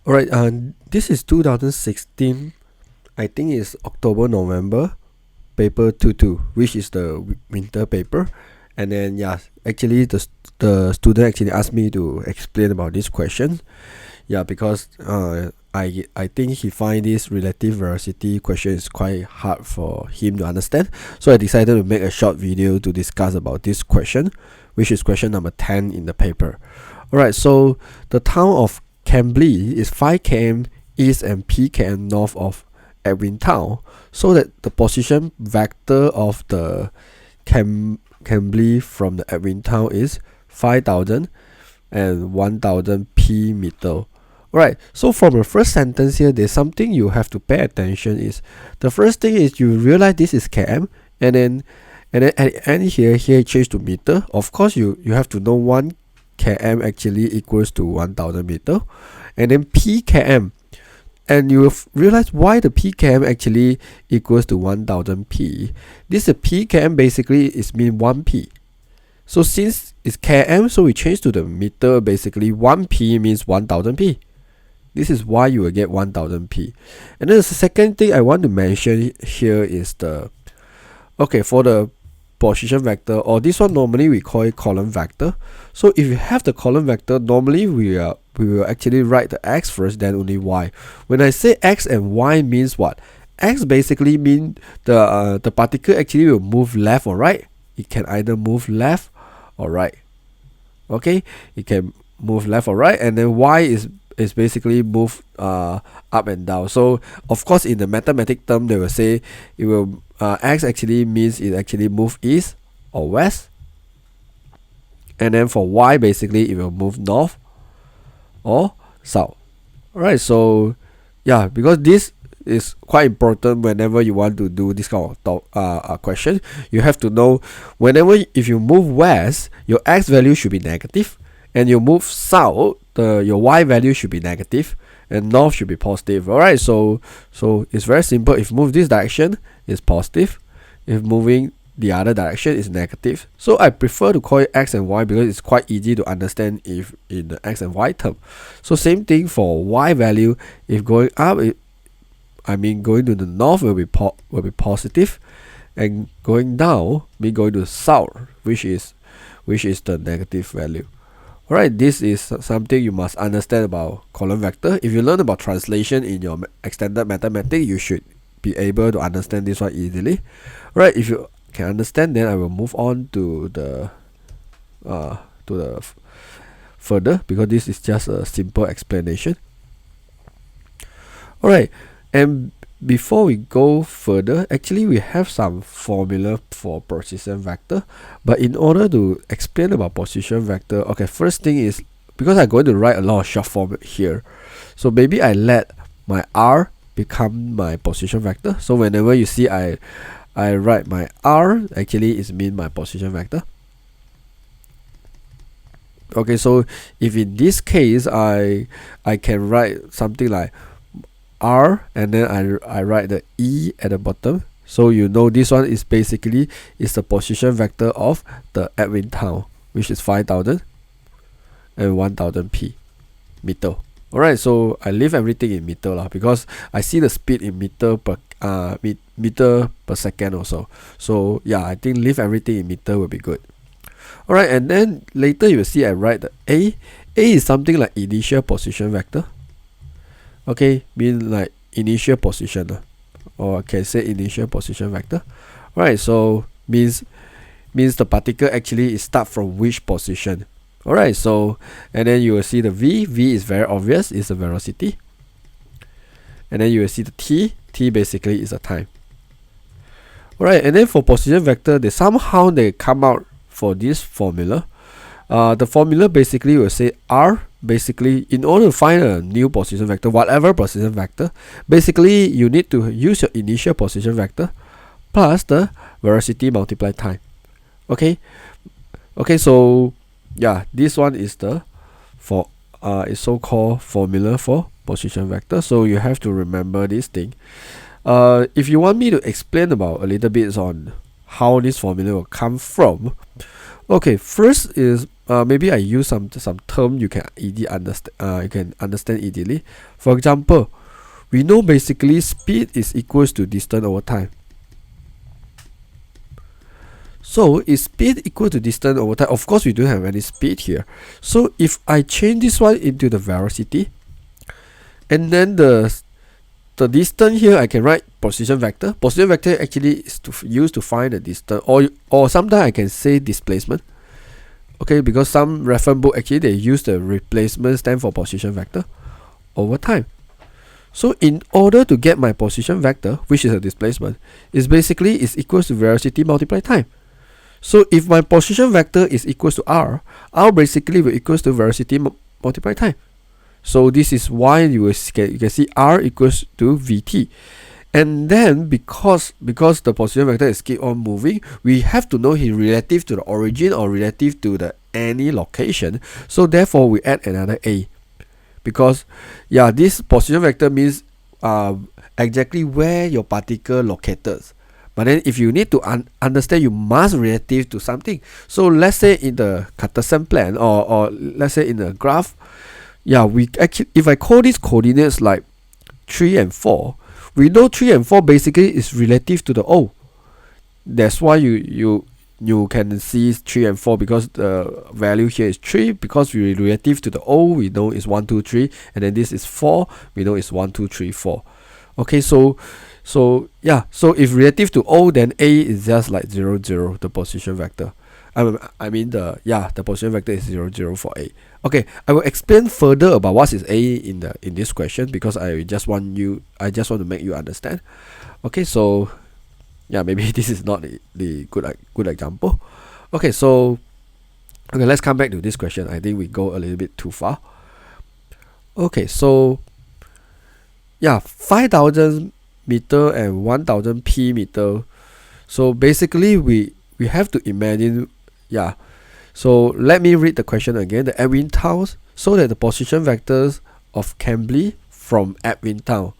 Alright, this is 2016. I think it's October, November, paper 22, which is the winter paper. And then, yeah, actually, the student actually asked me to explain about this question. Yeah, because I think he find this relative veracity question is quite hard for him to understand. So I decided to make a short video to discuss about this question, which is question number 10 in the paper. Alright, so the town of Cambly is 5 km east and p km north of Edwin Town, so that the position vector of the Cambly from the Edwin Town is 5,000 and 1,000 p meter. Alright, so from the first sentence here, there's something you have to pay attention is the first thing is you realize this is km, and then at the end here change to meter. Of course, you have to know 1 km actually equals to 1,000 meter, and then p km, and you realize why the p km actually equals to 1,000 p. This p km basically is mean 1p. So since it's km, so we change to the meter. Basically 1p means 1,000 p. This is why you will get 1,000 p. And then the second thing I want to mention here is the for the position vector, or this one normally we call it column vector. So if you have the column vector, normally we will actually write the x first, then only y. When I say x and y means what? X basically mean the particle actually will move left or right. It can either move left or right. Okay, it can move left or right, and then y is basically move up and down. So of course in the mathematic term they will say it will x actually means it actually move east or west, and then for y basically it will move north or south. Alright, so yeah, because this is quite important whenever you want to do this kind of question. You have to know whenever if you move west, your x value should be negative, and you move south, your y value should be negative, and north should be positive. Alright, so it's very simple. If move this direction, it's positive. If moving the other direction, is negative. So I prefer to call it x and y because it's quite easy to understand if in the x and y term. So same thing for y value. If going up, going to the north will be positive, and going down mean going to south, which is the negative value. Alright, this is something you must understand about column vector. If you learn about translation in your extended mathematics, you should be able to understand this one easily. Right, if you can understand, then I will move on to the further, because this is just a simple explanation. Alright, and before we go further, actually we have some formula for position vector, but in order to explain about position vector, first thing is, because I'm going to write a lot of short form here, so maybe I let my r become my position vector. So whenever you see I write my r, actually is mean my position vector. Okay, so if in this case I can write something like r, and then I write the e at the bottom, so you know this one is basically is the position vector of the Edwin Town, which is 5,000 and 1,000 p meter. Alright, so I leave everything in meter lah, because I see the speed in meter per second also. So yeah, I think leave everything in meter will be good. Alright, and then later you will see I write the a is something like initial position vector. Okay, mean like initial position, or I can say initial position vector. Right, so means the particle actually is start from which position. Alright, so and then you will see the v is very obvious, is the velocity, and then you will see the t basically is the time. Alright, and then for position vector, they come out for this formula. The formula basically will say r. Basically, in order to find a new position vector, whatever position vector, basically you need to use your initial position vector plus the velocity multiplied time. Okay, so yeah, this one is the is so-called formula for position vector. So you have to remember this thing. If you want me to explain about a little bit on how this formula will come from, first is maybe I use some term you can understand easily. For example, we know basically speed is equals to distance over time. So is speed equal to distance over time? Of course, we don't have any speed here. So if I change this one into the velocity, and then the distance here, I can write position vector. Position vector actually is used to find the distance, or sometimes I can say displacement. Okay, because some reference book actually they use the replacement stand for position vector over time. So in order to get my position vector, which is a displacement, is equals to velocity multiplied time. So if my position vector is equals to r basically will equals to velocity multiplied time. So this is why you can see r equals to vt. And then because the position vector is keep on moving, we have to know it relative to the origin or relative to the any location. So therefore we add another a, because this position vector means exactly where your particle located. But then if you need to understand, you must relative to something. So let's say in the Cartesian plan, or let's say in the graph, we actually, if I call these coordinates like 3 and 4, we know 3 and 4 basically is relative to the O. That's why you can see 3 and 4, because the value here is 3, because we relative to the O, we know is 1, 2, 3, and then this is 4, we know it's 1, 2, 3, 4. Okay, so if relative to O, then A is just like 0, 0, the position vector. I mean the position vector is 0, 0 for A. Okay, I will explain further about what is A in this question, because I just want to make you understand. Okay, so maybe this is not the good example. Okay, so let's come back to this question. I think we go a little bit too far. Okay, so 5,000 meter and 1,000 p meter. So basically we have to imagine. So let me read the question again. The Edwin Town, so that the position vectors of Cambly from Edwin Town.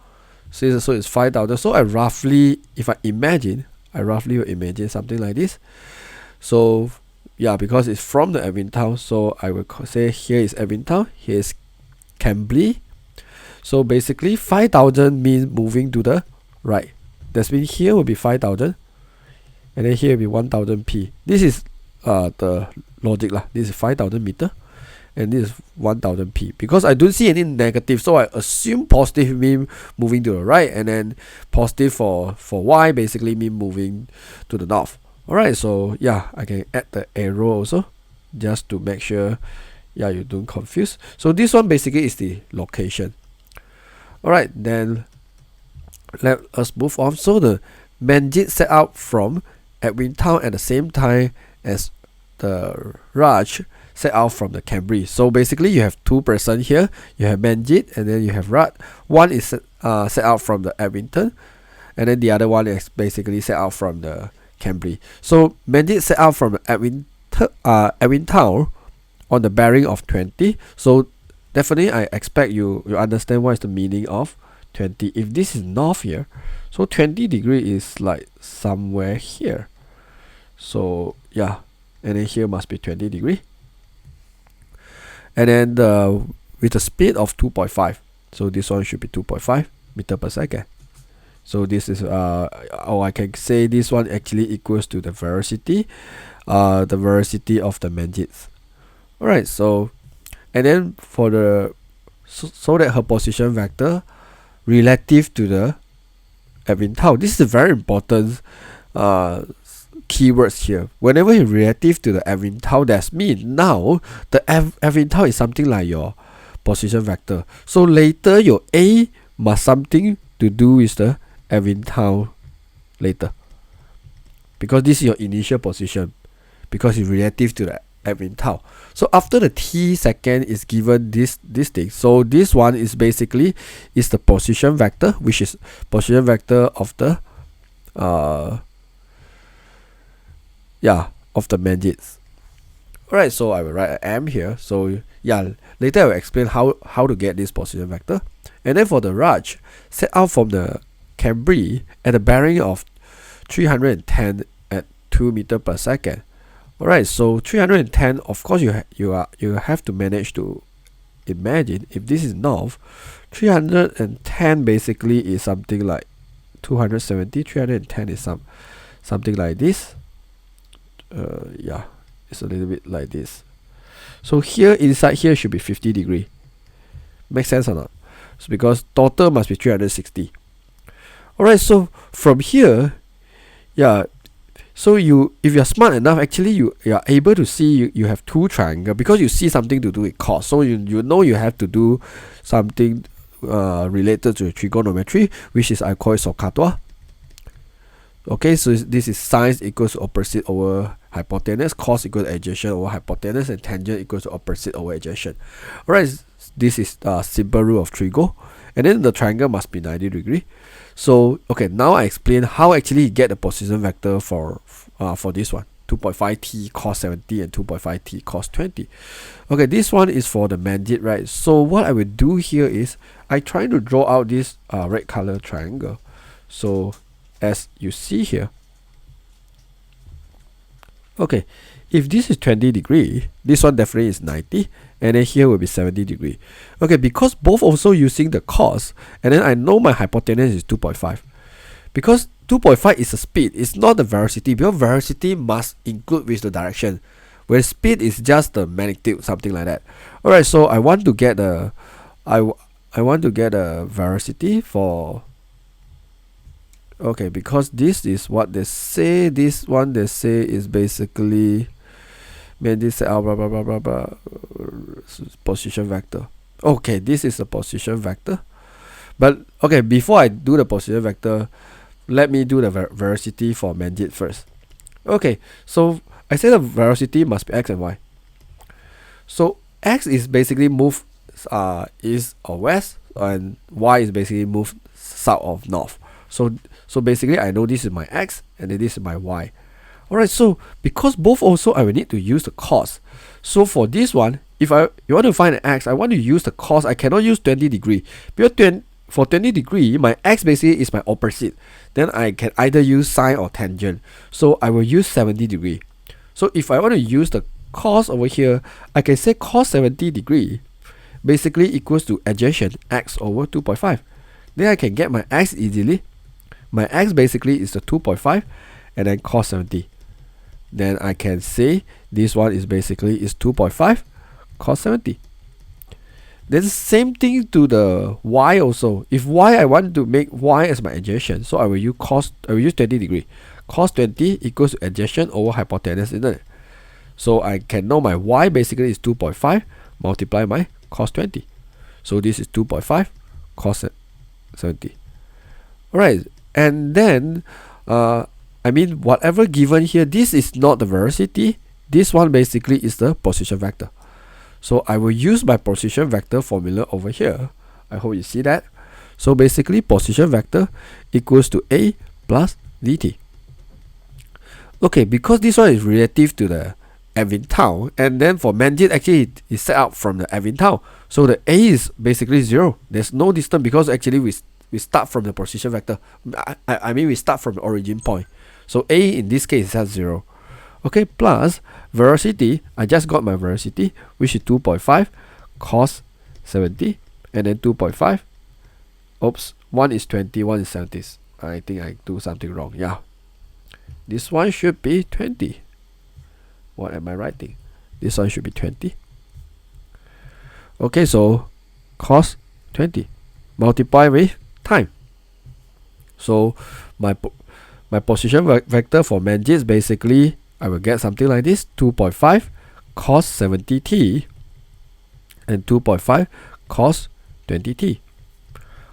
So it's 5,000. So if I roughly will imagine something like this. So because it's from the Edwin Town, so I will say here is Edwin Town, here is Cambly. So basically 5,000 means moving to the right. That means here will be 5,000, and then here will be 1,000 p. This is the logic lah. This is 5,000 meter, and this is 1,000 p. Because I don't see any negative, so I assume positive mean moving to the right, and then positive for y basically mean moving to the north. Alright, so I can add the arrow also, just to make sure you don't confuse. So this one basically is the location. Alright, then let us move on. So the Manjit set out from Edwin Town at the same time as the Raj set out from the Cambly. So basically you have two persons here. You have Manjit and then you have Raj. One is set out from the Edwinton, and then the other one is basically set out from the Cambly. So Manjit set out from Edwin Town on the bearing of 20. So definitely I expect you understand what is the meaning of 20. If this is north here, so 20 degree is like somewhere here. So and then here must be 20 degree. And then with a speed of 2.5, so this one should be 2.5 meter per second. So this is I can say this one actually equals to the velocity of the Manjit. Alright, so and then for the so that her position vector relative to the Edwin Town. This is a very important keywords here. Whenever you relative to the Edwin Town, that means now the Edwin Town is something like your position vector. So later your A must something to do with the Edwin Town later, because this is your initial position, because it's relative to the Edwin Town. So after the t second is given this thing, so this one is basically is the position vector, which is position vector of the of the Manjit. Alright, so I will write an M here. So later I will explain how to get this position vector. And then for the Raj, set out from the Cambly at a bearing of 310 at 2 meter per second. Alright, so 310, of course you have to manage to imagine if this is north. 310 basically is something like 270. 310 is something like this. Yeah, it's a little bit like this. So here inside here should be 50 degree. Make sense or not? So because total must be 360. Alright, so from here, yeah, so if you're smart enough, actually you are able to see you have two triangles because you see something to do with cos. So you know you have to do something related to trigonometry, which is I call it SOHCAHTOA. Okay, so this is sine equals to opposite over hypotenuse, cos equals to adjacent over hypotenuse, and tangent equals to opposite over adjacent. Alright, this is simple rule of trigo, and then the triangle must be 90 degree. So okay, now I explain how actually you get the position vector for this one. 2.5t cos 70 and 2.5t cos 20. Okay, this one is for the mandate, right? So what I will do here is I try to draw out this red color triangle. So as you see here, okay, if this is 20 degree, this one definitely is 90, and then here will be 70 degree. Okay, because both also using the cos, and then I know my hypotenuse is 2.5. Because 2.5 is a speed, it's not the velocity, because velocity must include with the direction, where speed is just the magnitude, something like that. Alright, so I want to get a I want to get a velocity for, okay, because this is what they say. This one they say is basically, man, this blah blah blah blah blah position vector. Okay, this is a position vector. But okay, before I do the position vector, let me do the velocity for mandate first. Okay, so I say the velocity must be x and y. So x is basically move east or west, and y is basically move south or north. So basically I know this is my x and then this is my y. Alright, so because both also I will need to use the cos. So for this one, if you want to find an x, I want to use the cos. I cannot use 20 degree because for 20 degree, my x basically is my opposite. Then I can either use sine or tangent. So I will use 70 degree. So if I want to use the cos over here, I can say cos 70 degree basically equals to adjacent x over 2.5. Then I can get my x easily. My x basically is the 2.5 and then cos 70. Then I can say this one is basically is 2.5 cos 70. Then same thing to the y also. If y I want to make y as my adjacent, so I will use 20 degree. Cos 20 equals to adjacent over hypotenuse, isn't it? So I can know my y basically is 2.5 multiply my cos 20. So this is 2.5 cos 70. Alright, and then I mean whatever given here, this is not the velocity. This one basically is the position vector. So I will use my position vector formula over here. I hope you see that. So basically position vector equals to A plus dt. Okay, because this one is relative to the Advent town, and then for mandate actually it is set up from the Advent town. So the A is basically 0. There's no distance because actually we start from the position vector. I mean we start from the origin point. So A in this case is at 0. Okay, plus velocity, I just got my velocity, which is 2.5 cos 70, and then 2.5. Oops, one is 20, one is 70. I think I do something wrong. Yeah, this one should be 20. What am I writing? This one should be 20. Okay, so cos 20 multiply with time. So my position vector for mandate is basically, I will get something like this, 2.5 cos 70t and 2.5 cos 20t.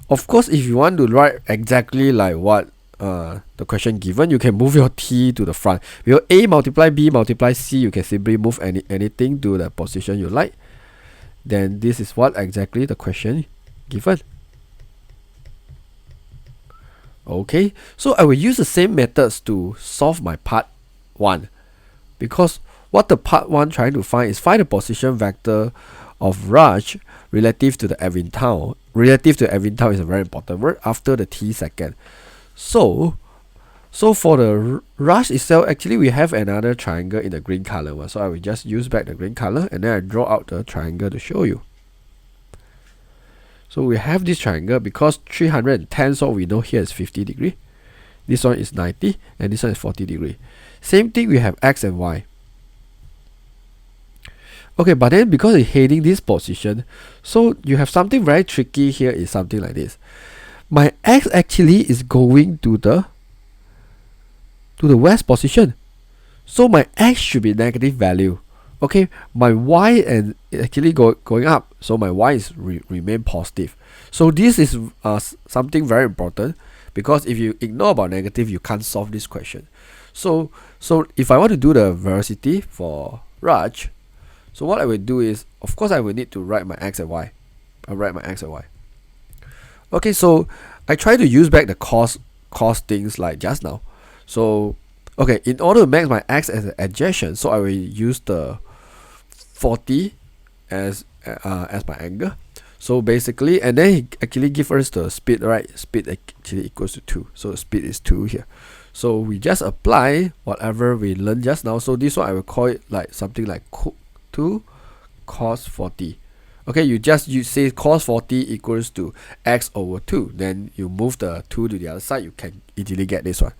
Of course, if you want to write exactly like what the question given, you can move your t to the front. Your a multiply b multiply c, you can simply move anything to the position you like. Then this is what exactly the question given. Okay, so I will use the same methods to solve my part 1. Because what the part 1 trying to find is find the position vector of Raj relative to the Advent town. Relative to Advent town is a very important word after the t second. So So for the Raj itself, actually we have another triangle in the green color one. So I will just use back the green color and then I draw out the triangle to show you. So we have this triangle because 310, so we know here is 50 degree. This one is 90 and this one is 40 degree. Same thing, we have X and Y. Okay, but then because it's heading this position, so you have something very tricky here is something like this. My X actually is going to the west position. So my X should be negative value. Okay, my Y and actually going up. So my Y is remain positive. So this is something very important, because if you ignore about negative, you can't solve this question. So if I want to do the velocity for Raj, so what I will do is, of course I will need to write my X and Y. I'll write my X and Y. Okay, so I try to use back the cos things like just now. So okay, in order to make my X as an adjacent, so I will use the 40 as my angle. So basically, and then he actually give us the speed, right? Speed actually equals to 2. So the speed is 2 here. So we just apply whatever we learned just now. So this one I will call it like something like 2 cos 40. Okay, you say cos 40 equals to x over 2. Then you move the 2 to the other side, you can easily get this one.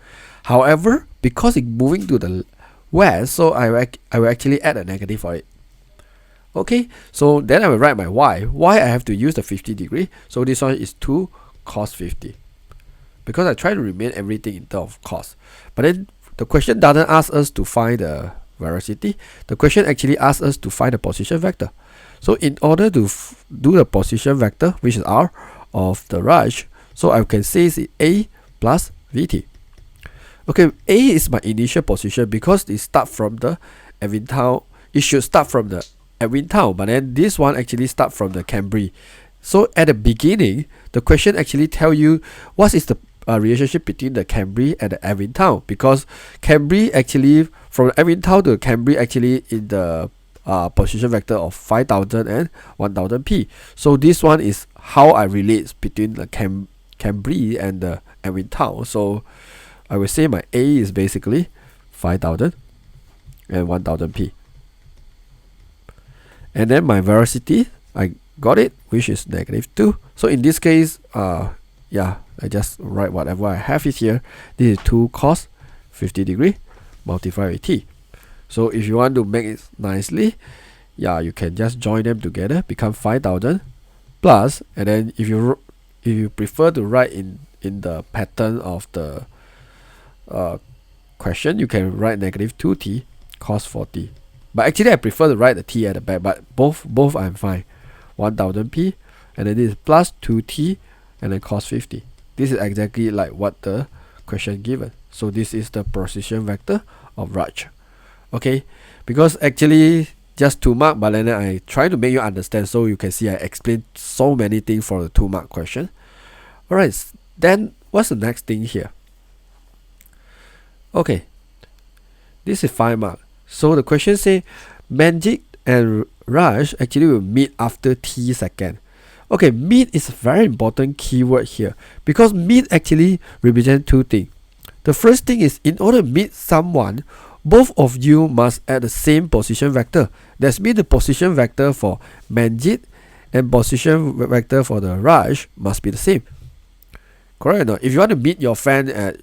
However, because it's moving to the west, so I will actually add a negative for it. Okay, so then I will write my y. Y I have to use the 50 degree. So this one is 2 cos 50. Because I try to remain everything in terms of cos. But then the question doesn't ask us to find the velocity. The question actually asks us to find the position vector. So in order to do the position vector, which is r, of the Raj, so I can say it's a plus vt. Okay, a is my initial position because it start from the Edwin Town. It should start from the Edwin Town, but then this one actually start from the Cambridge. So at the beginning, the question actually tell you what is the relationship between the Cambridge and the Edwin Town, because Cambridge actually from Edwin Town to Cambridge actually in the position vector of 5000 and 1000 p. So this one is how I relate between the Cambridge and the Edwin Town. So I will say my A is basically 5000 and 1000 p. And then my velocity, I got it, which is -2. So in this case, yeah, I just write whatever I have it here. This is 2 cos 50 degree multiplied with t. So if you want to make it nicely, yeah, you can just join them together, become 5000 plus, and then if you prefer to write in the pattern of the question, you can write -2t cos 40. But actually I prefer to write the t at the back, but both I'm fine. 1000 p, and then this is plus 2t and then cos 50. This is exactly like what the question given. So this is the position vector of Raj. Okay, because actually just 2 mark, but then I try to make you understand, so you can see I explained so many things for the 2 mark question. Alright, then what's the next thing here? Okay, this is 5 mark. So the question say Manjit and Raj actually will meet after t second. Okay, meet is a very important keyword here, because meet actually represents 2 things. The first thing is, in order to meet someone, both of you must add the same position vector. That means the position vector for Manjit and position vector for the Raj must be the same. Correct or not? If you want to meet your friend at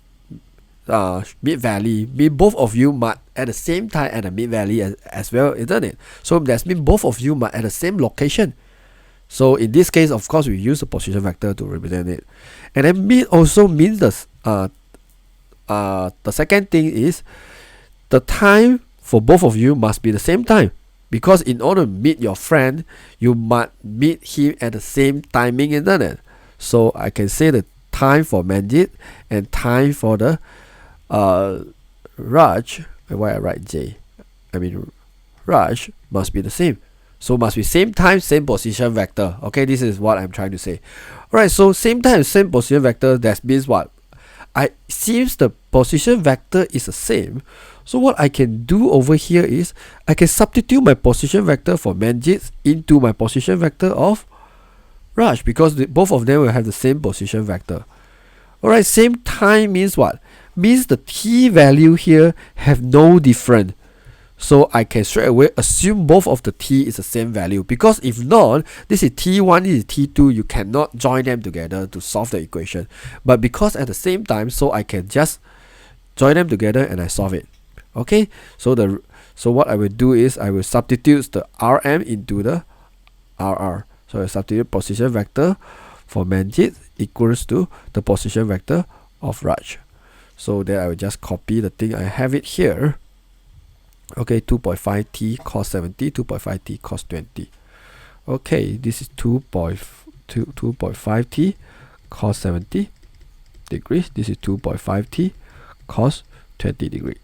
Mid Valley, mean both of you must at the same time at the Mid Valley as well, isn't it? So that means both of you must at the same location. So in this case, of course, we use the position vector to represent it. And then meet also means the second thing is the time for both of you must be the same time, because in order to meet your friend, you must meet him at the same timing, isn't it? So I can say the time for Manjit and time for the Raj, why I write J, I mean Raj, must be the same. So must be same time, same position vector. Okay, this is what I'm trying to say. Alright, so same time, same position vector, that means what? Seems the position vector is the same. So what I can do over here is I can substitute my position vector for Manjit into my position vector of Raj, because both of them will have the same position vector. Alright, same time means what? means the t value here have no difference. So I can straight away assume both of the t is the same value, because if not, this is t1, this is t2, you cannot join them together to solve the equation. But because at the same time, so I can just join them together and I solve it. Okay, so what I will do is I will substitute the Rm into the Rr. So I substitute position vector for Manjit equals to the position vector of Raj. So then I will just copy the thing. I have it here. Okay, 2.5t cos 70, 2.5t cos 20. Okay, this is 2.5t cos 70 degrees. This is 2.5t cos 20 degree.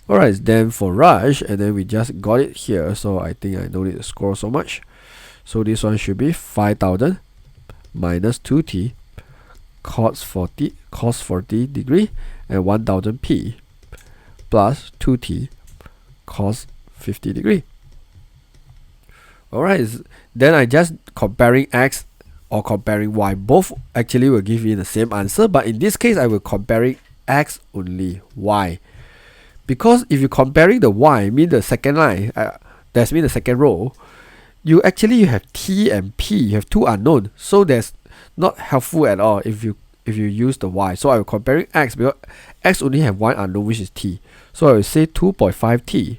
Alright, then for Raj, and then we just got it here, so I think I don't need to scroll so much. So this one should be 5000 minus 2t cos 40 degree and 1000p plus 2t cos 50 degree. Alright, then I just comparing x or comparing y. Both actually will give me the same answer, but in this case I will comparing x only, y. Because if you comparing the y, mean the second line, that's mean the second row, you have t and p, you have two unknown, so that's not helpful at all if you use the y. So I will comparing x, because x only have one unknown, which is t. So I will say 2.5t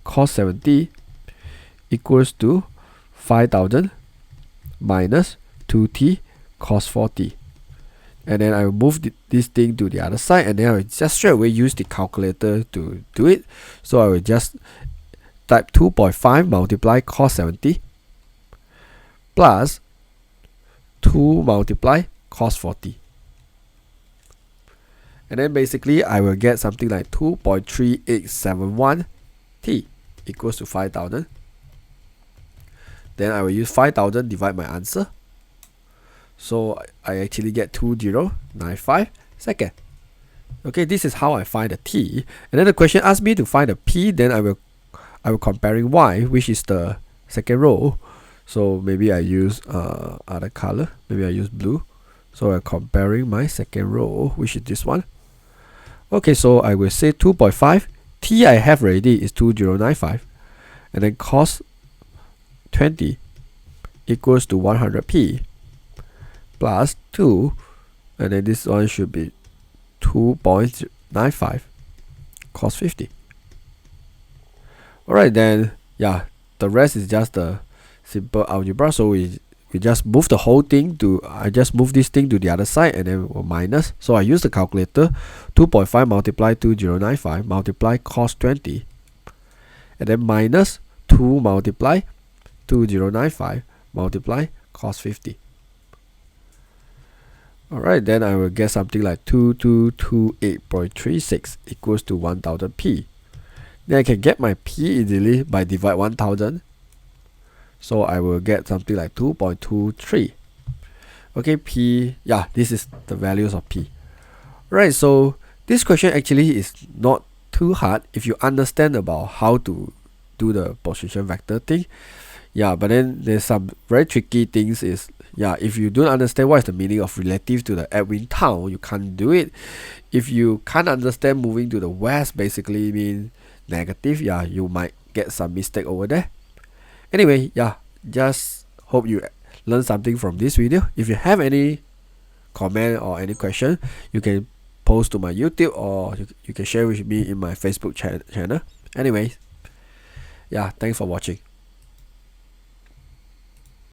cos 70 equals to 5000 minus 2t cos 40. And then I will move this thing to the other side, and then I will just straight away use the calculator to do it. So I will just type 2.5 multiply cos 70 plus 2 multiply cos 40. And then basically I will get something like 2.3871 t equals to 5000. Then I will use 5000 divide my answer. So I actually get 2095 seconds. Okay, this is how I find the t. And then the question asks me to find the p. Then I will comparing y, which is the second row. So maybe I use other color. Maybe I use blue. So I'm comparing my second row, which is this one. Okay, so I will say 2.5. T I have already is 2095. And then cos 20 equals to 100p plus 2. And then this one should be 2.95 cos 50. Alright, then yeah, the rest is just the simple algebra. So we just move the whole thing to, I just move this thing to the other side, and then we'll minus. So I use the calculator. 2.5 multiply 2095 multiply cos 20, and then minus 2 multiply 2095 multiply cos 50. Alright, then I will get something like 2228.36 equals to 1000p. Then I can get my p easily by divide 1000. So I will get something like 2.23. Okay, p, yeah, this is the values of p. Right, so this question actually is not too hard if you understand about how to do the position vector thing. Yeah, but then there's some very tricky things is, yeah, if you don't understand what is the meaning of relative to the Edwin town, you can't do it. If you can't understand moving to the west basically mean negative, yeah, you might get some mistake over there. Anyway, yeah, just hope you learn something from this video. If you have any comment or any question, you can post to my YouTube, or you can share with me in my Facebook channel. Anyway, yeah, thanks for watching.